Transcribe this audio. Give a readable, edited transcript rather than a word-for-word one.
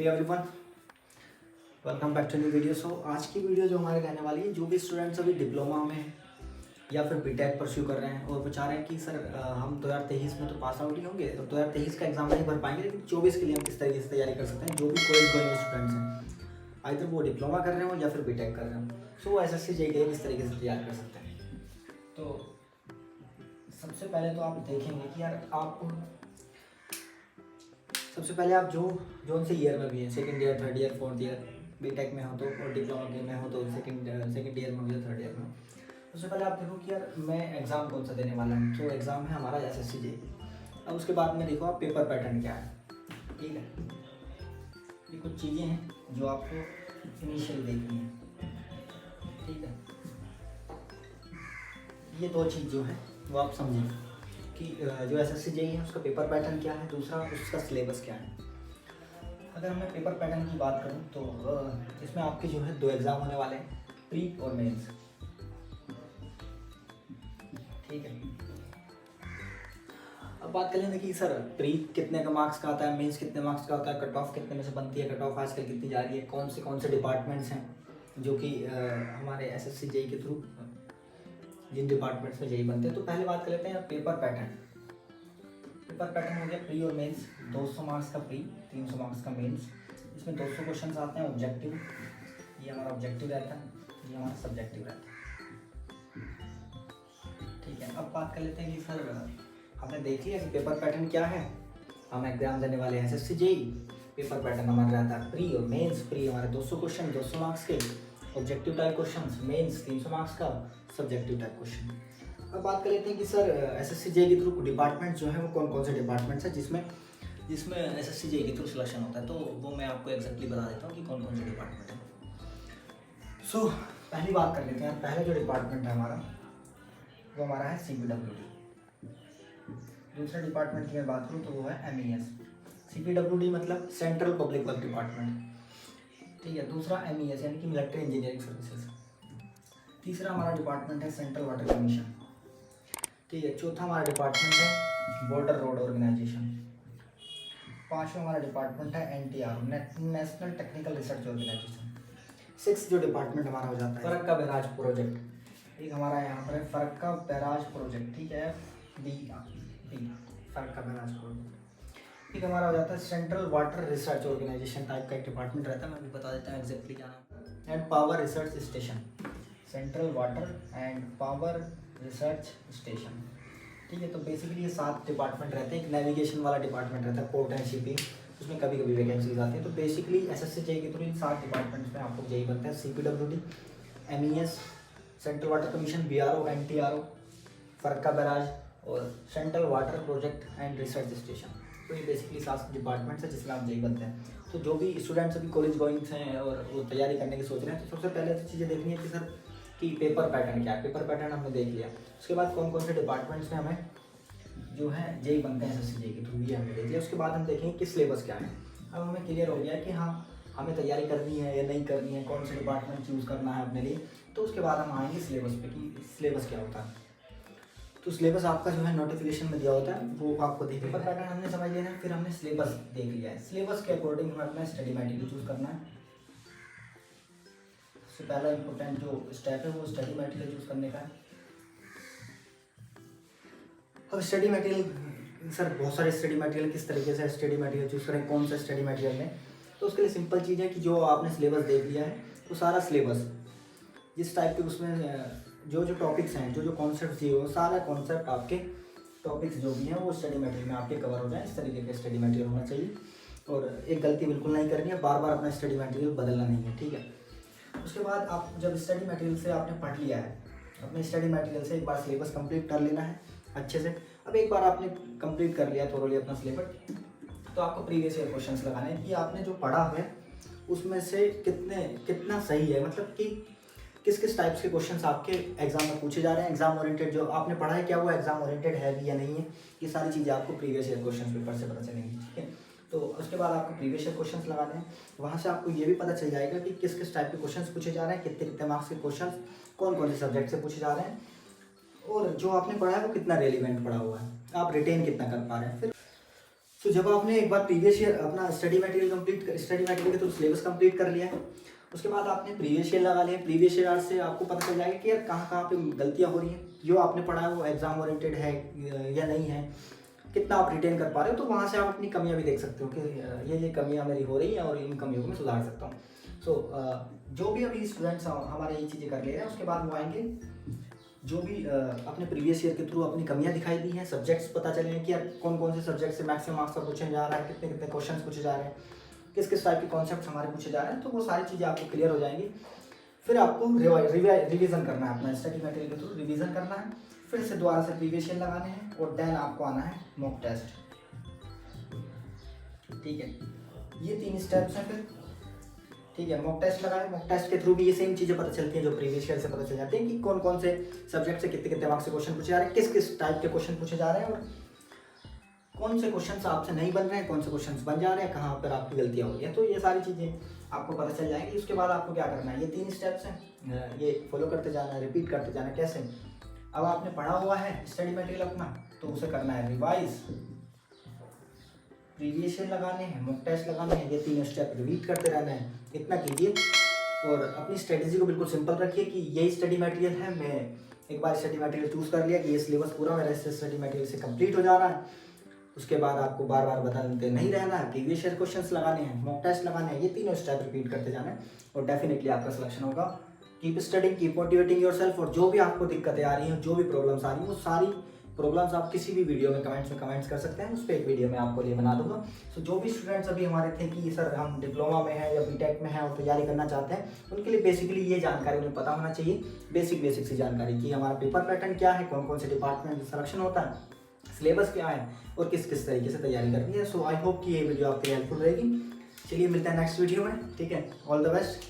Hey everyone, welcome back to new video. So आज की video जो हमारे रहने वाली है, जो भी स्टूडेंट्स अभी डिप्लोमा में हैं या फिर बीटेक परस्यू कर रहे हैं और वो चाह रहे हैं कि सर हम 2023 में तो पास आउट ही होंगे, तो 2023 का एग्जाम नहीं भर पाएंगे, लेकिन 24 के लिए हम किस तरीके से तैयारी कर सकते हैं। जो भी कॉलेज गोइंग स्टूडेंट्स हैं, आइदर वो डिप्लोमा कर रहे हो या फिर बीटेक कर रहे हो, सो वो SSC JEE के लिए किस तरीके से तैयार कर सकते हैं। तो सबसे पहले तो आप देखेंगे कि यार आप सबसे पहले आप जो से ईयर में भी हैं, second year, third year, fourth year, BTech में हो तो और डिप्लोमा के में हो तो सेकंड ईयर में हो या थर्ड ईयर में। सबसे पहले आप देखो कि यार मैं एग्ज़ाम कौन सा देने वाला हूँ। तो एग्ज़ाम है हमारा SSC JEE। अब उसके बाद में देखो आप पेपर पैटर्न क्या है, ठीक है। ये कुछ चीज़ें हैं जो आपको इनिशियली देखनी है, ठीक है। ये दो चीज़ जो है वो आप समझें कि जो SSC JEE है उसका पेपर पैटर्न क्या है, दूसरा उसका सिलेबस क्या है। अगर मैं पेपर पैटर्न की बात करूं तो इसमें आपके जो है 2 एग्ज़ाम होने वाले हैं, प्री और मेंस, ठीक है। अब बात कर लेंगे कि सर प्री कितने का मार्क्स का आता है, मेंस कितने मार्क्स का होता है, कट ऑफ कितने में से बनती है, कट ऑफ आजकल कितनी जा रही है, कौन से डिपार्टमेंट्स हैं जो कि हमारे SSC JEE के थ्रू जिन डिपार्टमेंट्स में JEE बनते हैं। तो पहले बात कर लेते हैं पेपर पैटर्न। पेपर पैटर्न हो गया प्री और मेंस, 200 मार्क्स का प्री, 300 मार्क्स का मेंस। इसमें 200 क्वेश्चंस आते हैं ऑब्जेक्टिव, ये हमारा ऑब्जेक्टिव रहता है, ये हमारा सब्जेक्टिव रहता है, ठीक है। अब बात कर लेते हैं कि सर हमने देख लिया कि पेपर पैटर्न क्या है, हम एग्जाम देने वाले हैं SSC JEE। पेपर पैटर्न हमारा रहता है प्री और मेंस। प्री हमारे 200 क्वेश्चन 200 मार्क्स के, objective type question, mains 300 marks का सब्जेक्टिव टाइप क्वेश्चन। अब बात कर लेते हैं कि सर SSC JEE के थ्रू डिपार्टमेंट जो है वो कौन से डिपार्टमेंट्स हैं जिसमें SSC JEE के थ्रू सिलेक्शन होता है। तो वो मैं आपको एग्जैक्टली बता देता हूँ कि कौन से डिपार्टमेंट है। सो पहली बात कर लेते हैं, पहला जो डिपार्टमेंट है हमारा वो हमारा है CPWD। दूसरे डिपार्टमेंट की मैं बात करूँ तो वो है MES। CPWD मतलब सेंट्रल पब्लिक वर्क डिपार्टमेंट, ठीक है। दूसरा MES यानी कि मिलिट्री इंजीनियरिंग सर्विसेज। तीसरा हमारा डिपार्टमेंट है सेंट्रल वाटर कमीशन, ठीक है। चौथा हमारा डिपार्टमेंट है बॉर्डर रोड ऑर्गेनाइजेशन। पांचवा हमारा डिपार्टमेंट है NTR, national technical research organisation. 6 जो डिपार्टमेंट हमारा हो जाता है फरक्का बैराज प्रोजेक्ट। एक हमारा यहाँ पर है फरक्का बैराज प्रोजेक्ट, ठीक है, फरक्का बैराज प्रोजेक्ट। एक हमारा हो जाता है central water research organisation type का एक डिपार्टमेंट रहता है, मैं भी बता देता हूँ एग्जैक्टली क्या नाम। And power research station, central water and power research station, ठीक है। तो बेसिकली ये 7 डिपार्टमेंट रहते हैं। एक नेविगेशन वाला डिपार्टमेंट रहता है, पोर्ट एंड शिपिंग, उसमें कभी कभी वैकेंसीज आती है। तो बेसिकली SSC JEE के थ्रू इन 7 डिपार्टमेंट्स में आपको JEE बनता है, CPWD, MES, central water commission, BRO, NTRO, Farakka barrage और central water project and research station. तो ये बेसिकली 7 डिपार्टमेंट्स हैं जिसमें आप JEE बनते हैं। तो जो भी स्टूडेंट्स अभी कॉलेज गोइंग्स हैं और वो तैयारी करने की सोच रहे हैं, तो सबसे पहले तो चीज़ें देखनी है कि सर कि पेपर पैटर्न क्या है। पेपर पैटर्न हमने देख लिया, उसके बाद कौन से डिपार्टमेंट्स में हमें जो है JEE बनते हैं SSC JEE के थ्रू, ये हमने देख लिया। उसके बाद हम देखेंगे कि सिलेबस क्या है। अब हमें क्लियर हो गया कि हाँ हमें तैयारी करनी है या नहीं करनी है, कौन से डिपार्टमेंट चूज़ करना है अपने लिए। तो उसके बाद हम आएंगे सिलेबस पे कि सिलेबस क्या होता है। तो सिलेबस आपका जो है नोटिफिकेशन में दिया होता है, वो आपको देख पेपर पैटर्न हमने समझ लिया है। फिर हमने सिलेबस देख लिया है, सिलेबस के अकॉर्डिंग हमें अपना स्टडी मटेरियल चूज़ करना है। सबसे पहला इंपॉर्टेंट जो स्टेप है वो स्टडी मटेरियल चूज़ करने का है। अब स्टडी मटेरियल, सर बहुत सारे स्टडी मटेरियल, किस तरीके से स्टडी मटेरियल चूज़ करें, कौन सा स्टडी मटेरियल लें। तो उसके लिए सिंपल चीज़ है कि जो आपने सिलेबस देख लिया है वो सारा सिलेबस जिस टाइप के उसमें जो टॉपिक्स हैं, जो कॉन्सेप्ट दिए हो, सारा कॉन्सेप्ट आपके टॉपिक्स जो भी हैं वो स्टडी मटेरियल में आपके कवर हो जाए। इस तरीके का स्टडी मटेरियल होना चाहिए और एक गलती बिल्कुल नहीं करनी है, बार बार अपना स्टडी मटेरियल बदलना नहीं है, ठीक है। उसके बाद आप जब स्टडी मटेरियल से आपने पढ़ लिया है, अपने स्टडी मटेरियल से एक बार सिलेबस कंप्लीट कर लेना है अच्छे से। अब एक बार आपने कंप्लीट कर लिया थोड़ा अपना सिलेबस, तो आपको प्रीवियस ईयर क्वेश्चंस लगाने हैं कि आपने जो पढ़ा है उसमें से कितना सही है, मतलब कि किस टाइप्स के क्वेश्चंस आपके एग्जाम में पूछे जा रहे हैं। एग्जाम ओरिएंटेड जो आपने पढ़ा है क्या वो एग्जाम ओरिएंटेड है भी या नहीं है, ये सारी चीज़ें आपको प्रीवियस ईयर क्वेश्चन पेपर से पता चलेंगी, ठीक है। तो उसके बाद आपको प्रीवियस ईयर क्वेश्चंस लगाने हैं, वहाँ से आपको ये भी पता चल जाएगा कि किस टाइप के क्वेश्चंस पूछे जा रहे हैं, कितने मार्क्स के क्वेश्चंस कौन से सब्जेक्ट से पूछे जा रहे हैं, और जो आपने पढ़ा है वो कितना रेलिवेंट पढ़ा हुआ है, आप रिटेन कितना कर पा रहे हैं। फिर तो जब आपने एक बार प्रीवियस ईयर अपना स्टडी मटेरियल के थ्रू सिलेबस कंप्लीट कर लिया है, उसके बाद आपने प्रीवियस ईयर लगा लिया। प्रीवियस ईयर से आपको पता चल जाएगा कि यार कहाँ कहाँ पे गलतियाँ हो रही हैं, जो आपने पढ़ा है वो एग्जाम ओरिएंटेड है या नहीं है, कितना आप रिटेन कर पा रहे हो। तो वहाँ से आप अपनी कमियाँ भी देख सकते हो कि ये कमियाँ मेरी हो रही हैं और इन कमियों को मैं सुधार सकता हूँ। जो भी अभी स्टूडेंट्स हमारे ये चीज़ें कर ले रहे हैं, उसके बाद वो आएंगे जो भी अपने प्रीवियस ईयर के थ्रू अपनी कमियां दिखाई दी हैं, सब्जेक्ट्स पता चले हैं कि यार कौन कौन से सब्जेक्ट से मैक्सिमम मार्क्स का पूछे जा रहा है, कितने कितने क्वेश्चन पूछे जा रहे हैं, किस किस टाइप के कॉन्सेप्ट हमारे पूछे जा रहे हैं। तो वो सारी चीज़ें आपको क्लियर हो जाएंगी। फिर आपको रिवीजन करना है, अपना स्टडी मटेरियल के थ्रू रिवीजन करना है, फिर से दोबारा से प्रीवियस ईयर लगाने हैं और देन आपको आना है मॉक टेस्ट। ठीक है, ये 3 स्टेप्स हैं। फिर ठीक है, मॉक टेस्ट लगाए। मॉक टेस्ट के थ्रू भी ये सेम चीज़ें पता चलती हैं जो प्रीवियस ईयर से पता चल जाती हैं कि कौन कौन से सब्जेक्ट से कितने कितने मार्क्स से क्वेश्चन पूछे जा रहे हैं, किस किस टाइप के क्वेश्चन पूछे जा रहे हैं और कौन से क्वेश्चन आपसे नहीं बन रहे हैं, कौन से क्वेश्चन बन जा रहे हैं, कहाँ पर आपकी गलतियाँ हो रही हैं। तो ये सारी चीज़ें आपको पता चल जाएंगी। उसके बाद आपको क्या करना है, ये 3 स्टेप्स हैं, ये फॉलो करते जाना है, रिपीट करते जाना है। कैसे? अब आपने पढ़ा हुआ है स्टडी मटेरियल अपना, तो उसे करना है रिवाइज, प्रीवियस ईयर लगाने हैं, मॉक टेस्ट लगाने हैं, ये 3 स्टेप रिपीट करते रहना है। इतना कीजिए और अपनी स्ट्रेटेजी को बिल्कुल सिंपल रखिए कि यही स्टडी मटेरियल है। मैं एक बार स्टडी मटेरियल चूज़ कर लिया कि ये सिलेबस पूरा मेरा इस स्टडी मटेरियल से कंप्लीट हो जा रहा है, उसके बाद आपको बार बार बताते नहीं रहना है, प्रीवियस ईयर क्वेश्चंस लगाने हैं, मॉक टेस्ट लगाने हैं, ये 3 स्टेप रिपीट करते जाना है और डेफिनेटली आपका सिलेक्शन होगा। Keep studying, keep motivating yourself. और जो भी आपको दिक्कतें आ रही हैं, जो भी प्रॉब्लम्स आ रही हैं, वो सारी प्रॉब्लम्स आप किसी भी वीडियो में कमेंट्स कर सकते हैं, उस पर एक वीडियो में आपको लिए बना दूंगा। सो जो भी स्टूडेंट्स अभी हमारे थे कि सर हम डिप्लोमा में हैं या बीटेक में हैं और तैयारी करना चाहते हैं, उनके लिए बेसिकली ये जानकारी उन्हें पता होना चाहिए, बेसिक सी जानकारी कि हमारा पेपर पैटर्न क्या है, कौन कौन से डिपार्टमेंट में सिलेक्शन होता है, सिलेबस क्या है और किस किस तरीके से तैयारी करनी है। सो आई होप कि ये वीडियो आपके हेल्पफुल रहेगी। चलिए मिलते हैं नेक्स्ट वीडियो में। ठीक है, ऑल द बेस्ट।